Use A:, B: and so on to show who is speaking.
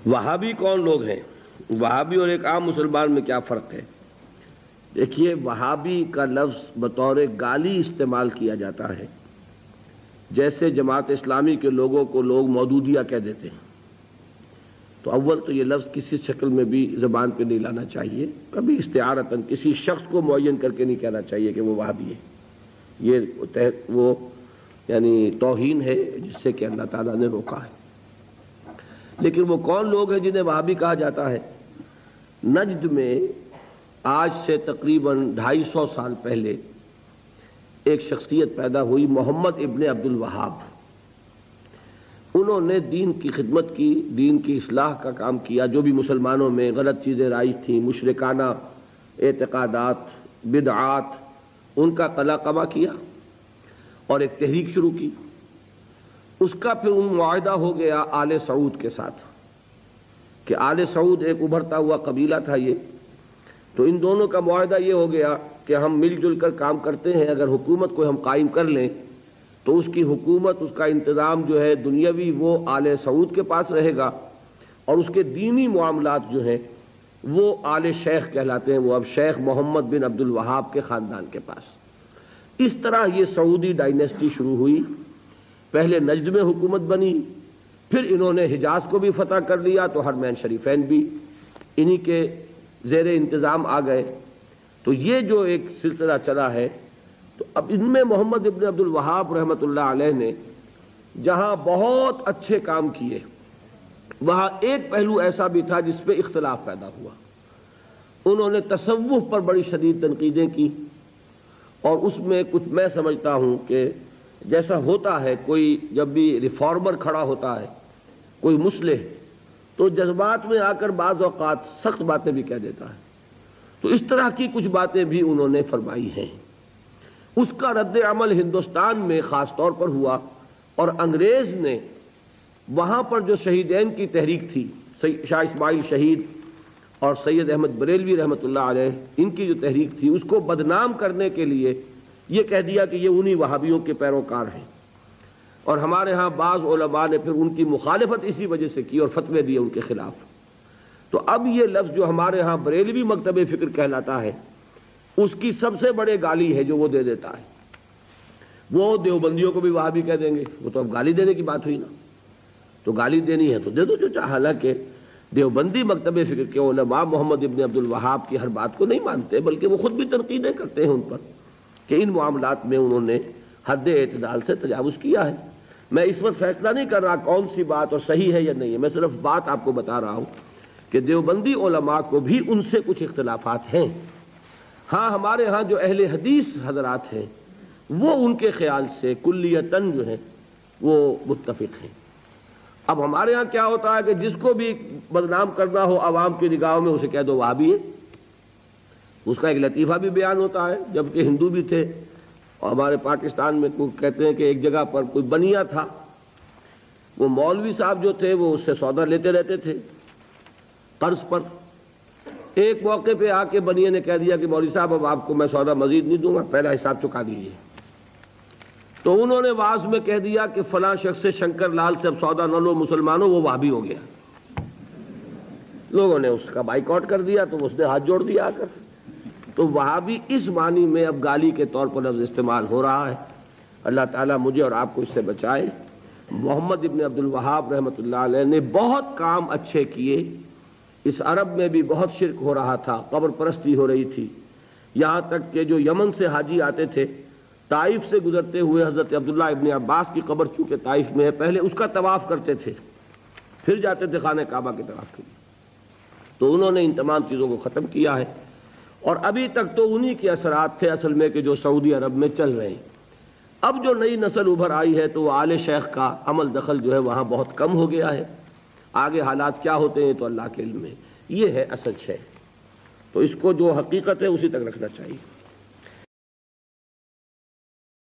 A: وہابی کون لوگ ہیں؟ وہابی اور ایک عام مسلمان میں کیا فرق ہے؟ دیکھیے، وہابی کا لفظ بطور گالی استعمال کیا جاتا ہے، جیسے جماعت اسلامی کے لوگوں کو لوگ مودودیہ کہہ دیتے ہیں۔ تو اول تو یہ لفظ کسی شکل میں بھی زبان پہ نہیں لانا چاہیے، کبھی استعارتاً کسی شخص کو معین کر کے نہیں کہنا چاہیے کہ وہ وہابی ہے۔ یہ وہ یعنی توہین ہے جس سے کہ اللہ تعالیٰ نے روکا ہے۔ لیکن وہ کون لوگ ہیں جنہیں وہابی کہا جاتا ہے؟ نجد میں آج سے تقریباً 250 سال پہلے ایک شخصیت پیدا ہوئی، محمد ابن عبد الوہاب۔ انہوں نے دین کی خدمت کی، دین کی اصلاح کا کام کیا، جو بھی مسلمانوں میں غلط چیزیں رائج تھیں، مشرکانہ اعتقادات، بدعات، ان کا قلع قبا کیا اور ایک تحریک شروع کی۔ اس کا پھر ان معاہدہ ہو گیا آل سعود کے ساتھ کہ آل سعود ایک ابھرتا ہوا قبیلہ تھا یہ، تو ان دونوں کا معاہدہ یہ ہو گیا کہ ہم مل جل کر کام کرتے ہیں، اگر حکومت کو ہم قائم کر لیں تو اس کی حکومت، اس کا انتظام جو ہے دنیاوی وہ آل سعود کے پاس رہے گا، اور اس کے دینی معاملات جو ہیں وہ آل شیخ کہلاتے ہیں، وہ اب شیخ محمد بن عبد الوہاب کے خاندان کے پاس۔ اس طرح یہ سعودی ڈائنیسٹی شروع ہوئی۔ پہلے نجد میں حکومت بنی، پھر انہوں نے حجاز کو بھی فتح کر لیا تو حرمین شریفین بھی انہی کے زیر انتظام آ گئے۔ تو یہ جو ایک سلسلہ چلا ہے، تو اب ان میں محمد ابن عبد الوہاب رحمۃ اللہ علیہ نے جہاں بہت اچھے کام کیے، وہاں ایک پہلو ایسا بھی تھا جس پہ اختلاف پیدا ہوا۔ انہوں نے تصوف پر بڑی شدید تنقیدیں کی، اور اس میں کچھ میں سمجھتا ہوں کہ جیسا ہوتا ہے، کوئی جب بھی ریفارمر کھڑا ہوتا ہے، کوئی مصلح، تو جذبات میں آ کر بعض اوقات سخت باتیں بھی کہہ دیتا ہے، تو اس طرح کی کچھ باتیں بھی انہوں نے فرمائی ہیں۔ اس کا رد عمل ہندوستان میں خاص طور پر ہوا، اور انگریز نے وہاں پر جو شہیدین کی تحریک تھی، شاہ اسماعیل شہید اور سید احمد بریلوی رحمۃ اللہ علیہ، ان کی جو تحریک تھی، اس کو بدنام کرنے کے لیے یہ کہہ دیا کہ یہ انہی وہابیوں کے پیروکار ہیں، اور ہمارے ہاں بعض علماء نے پھر ان کی مخالفت اسی وجہ سے کی اور فتوے دیے ان کے خلاف۔ تو اب یہ لفظ جو ہمارے ہاں بریلوی مکتب فکر کہلاتا ہے، اس کی سب سے بڑے گالی ہے جو وہ دے دیتا ہے۔ وہ دیوبندیوں کو بھی وہابی کہہ دیں گے، وہ تو اب گالی دینے کی بات ہوئی نا، تو گالی دینی ہے تو دے دو جو چاہے۔ حالانکہ دیوبندی مکتب فکر کے علماء محمد ابن عبد الوہاب کی ہر بات کو نہیں مانتے، بلکہ وہ خود بھی تنقیدیں کرتے ہیں ان پر کہ ان معاملات میں انہوں نے حد اعتدال سے تجاوز کیا ہے۔ میں اس وقت فیصلہ نہیں کر رہا کون سی بات اور صحیح ہے یا نہیں ہے، میں صرف بات آپ کو بتا رہا ہوں کہ دیوبندی علماء کو بھی ان سے کچھ اختلافات ہیں۔ ہاں، ہمارے ہاں جو اہل حدیث حضرات ہیں وہ ان کے خیال سے کلیتاً جو ہے وہ متفق ہیں۔ اب ہمارے ہاں کیا ہوتا ہے کہ جس کو بھی بدنام کرنا ہو عوام کی نگاہوں میں، اسے کہہ دو وہابی ہے۔ اس کا ایک لطیفہ بھی بیان ہوتا ہے، جبکہ ہندو بھی تھے، اور ہمارے پاکستان میں کہتے ہیں کہ ایک جگہ پر کوئی بنیا تھا، وہ مولوی صاحب جو تھے وہ اس سے سودا لیتے رہتے تھے قرض پر۔ ایک موقع پہ آ کے بنیے نے کہہ دیا کہ مولوی صاحب اب آپ کو میں سودا مزید نہیں دوں گا، پہلا حساب چکا دیجیے۔ تو انہوں نے واعظ میں کہہ دیا کہ فلاں شخص سے شنکر لال سے اب سودا نہ لو مسلمانوں، وہ وہابی ہو گیا۔ لوگوں نے اس کا بائیکاٹ کر دیا، تو اس نے ہاتھ جوڑ دیا آ کر۔ تو وہابی اس معنی میں اب گالی کے طور پر لفظ استعمال ہو رہا ہے۔ اللہ تعالیٰ مجھے اور آپ کو اس سے بچائے۔ محمد ابن عبد الوہاب رحمۃ اللہ علیہ نے بہت کام اچھے کیے۔ اس عرب میں بھی بہت شرک ہو رہا تھا، قبر پرستی ہو رہی تھی، یہاں تک کہ جو یمن سے حاجی آتے تھے، طائف سے گزرتے ہوئے حضرت عبداللہ ابن عباس کی قبر چونکہ طائف میں ہے، پہلے اس کا طواف کرتے تھے، پھر جاتے تھے خانہ کعبہ کے طواف کے لیے۔ تو انہوں نے ان تمام چیزوں کو ختم کیا ہے، اور ابھی تک تو انہی کے اثرات تھے اصل میں کہ جو سعودی عرب میں چل رہے ہیں۔ اب جو نئی نسل ابھر آئی ہے تو وہ آل شیخ کا عمل دخل جو ہے وہاں بہت کم ہو گیا ہے۔ آگے حالات کیا ہوتے ہیں تو اللہ کے علم میں، یہ ہے اصل شے، تو اس کو جو حقیقت ہے اسی تک رکھنا چاہیے۔